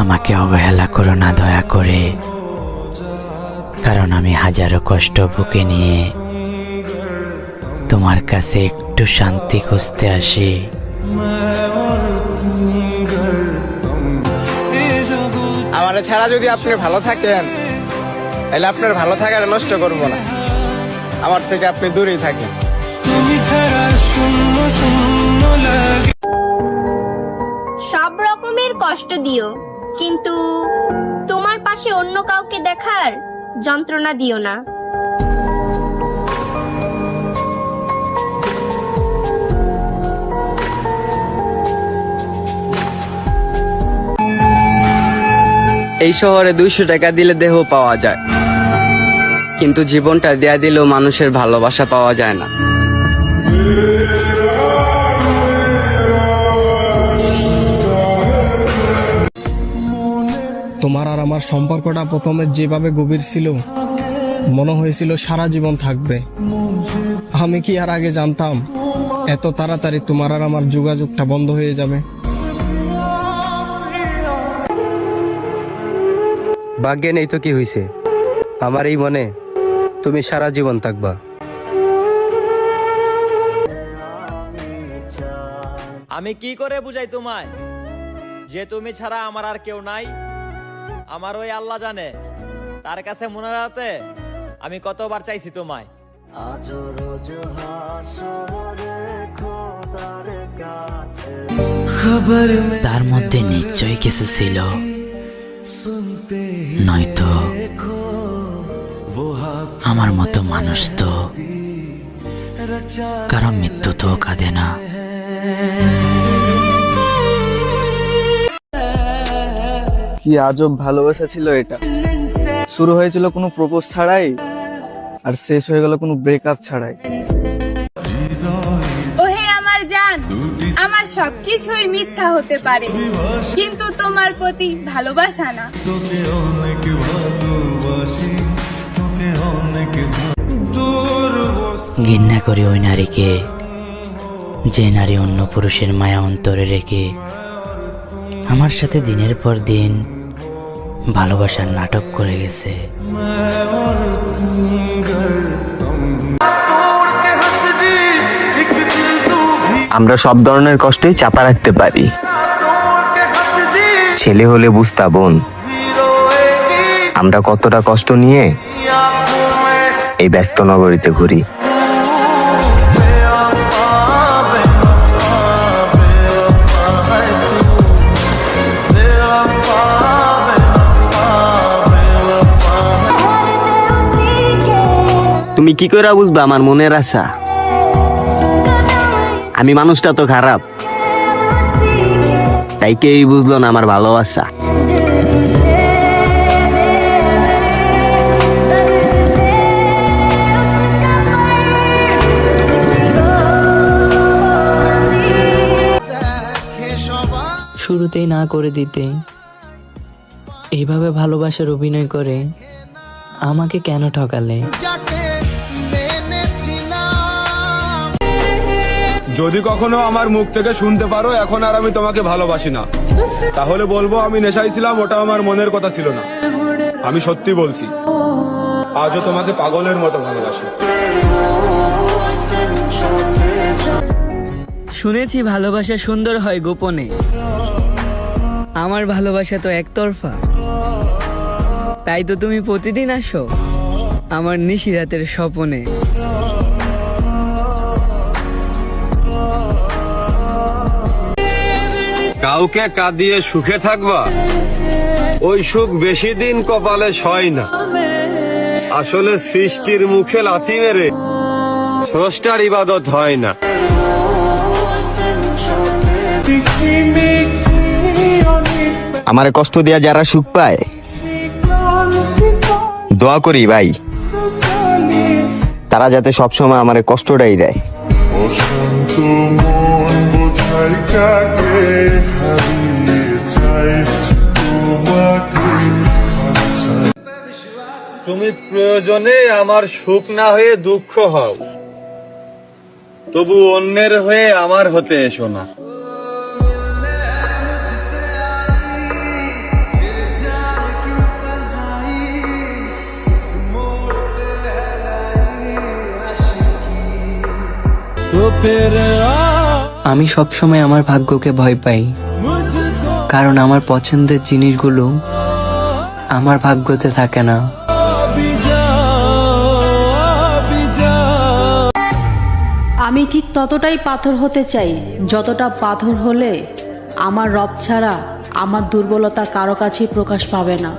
আমাকে অবহেলা করো না দয়া করে, কারণ আমি হাজারো কষ্ট বুকে নিয়ে তোমার কাছে একটু শান্তি খুঁজতে আসি। আমার ছাড়া যদি আপনি ভালো থাকেন, তাহলে আপনার ভালো থাকাটা নষ্ট করবো না। আমার থেকে আপনি দূরেই থাকেন। সব রকমের কষ্ট দিও, কিন্তু তোমার পাশে অন্য কাউকে দেখার যন্ত্রণা দিও না। এই শহরে 200 টাকা দিলে দেহ পাওয়া যায়, কিন্তু জীবনটা দেয়া দিলেও মানুষের ভালোবাসা পাওয়া যায় না। তোমার আর আমার সম্পর্কটা প্রথমে যেভাবে গভীর ছিল, মনে হয়েছিল সারা জীবন থাকবে। আমি কি আর আগে জানতাম এত তাড়াতাড়ি তোমার আর আমার যোগাযোগটা বন্ধ হয়ে যাবে? ভাগ্যে নেই তো কি হইছে, আমার এই মনে তুমি সারা জীবন থাকবা। আমি কি করে বুঝাই তোমায় যে তুমি ছাড়া আমার আর কেউ নাই? আমার ওই আল্লাহ জানে, তার কাছে মনে রাখতে আমি কতবার চাইছি তোমায়। তার মধ্যে নিশ্চয়ই কিছু ছিল, নয়তো আমার মতো মানুষ তো কারণ মৃত্যু তো কাঁদে না। কি আজব ভালোবাসা ছিল এটা। শুরু হয়েছিল কোনো প্রপোজ ছাড়াই, আর শেষ হয়ে গেল কোনো ব্রেকআপ ছাড়াই। ওহে আমার জান, আমার সবকিছুই মিথ্যা হতে পারে, কিন্তু তোমার প্রতি ভালোবাসা না। ঘৃণা করি ওই নারীকে, যে নারী অন্য পুরুষের মায়া অন্তরে রেখে আমার সাথে দিনের পর দিন ভালোবাসার নাটক করে গেছে। আমরা সব ধরনের কষ্টই চাপা রাখতে পারি। ছেলে হলে বুঝতা বোন, আমরা কতটা কষ্ট নিয়ে এই ব্যস্ত নগরীতে ঘুরি। তুমি কি করে বুঝবা আমার মনের আশা? আমি মানুষটা তো খারাপ, তাই কেই বুঝলো না আমার ভালোবাসা। শুরুতেই না করে দিতে, এইভাবে ভালোবাসার অভিনয় করে আমাকে কেন ঠকালে? যদি কখনো আমার মুখ থেকে শুনতে পারো এখন আর আমি তোমাকে ভালোবাসি না, তাহলে বলবো আমি নেশায় ছিলাম, ওটা আমার মনের কথা ছিল না। আমি সত্যি বলছি, আজও তোমাকে পাগলের মতো ভালোবাসি। শুনেছি ভালোবাসা সুন্দর হয় গোপনে, আমার ভালোবাসা তো একতরফা। তাই তো তুমি প্রতিদিন আসো আমার নিশিরাতের স্বপনে। কাউকে কাঁদিয়ে সুখে থাকবা, ওই সুখ বেশি দিন কপালে সয় না। আসলে সৃষ্টির মুখে লাথি মেরে স্রষ্টার ইবাদত হয় না। আমারে কষ্ট দিয়া যারা সুখ পায়, দোয়া করি ভাই তারা যাতে সবসময় আমারে কষ্টটাই দেয়। তুমি প্রয়োজনে আমার সুখ না হয়ে দুঃখ হও, তবু অন্যের হয়ে আমার হতে এসো না। আমি সবসময় আমার ভাগ্যকে ভয় পাই, কারণ আমার পছন্দের জিনিসগুলো আমার ভাগ্যতে থাকে না। আমি ঠিক ততটাই পাথর হতে চাই যতটা পাথর হলে আমার রব ছাড়া আমার দুর্বলতা কারো কাছেই প্রকাশ পাবে না।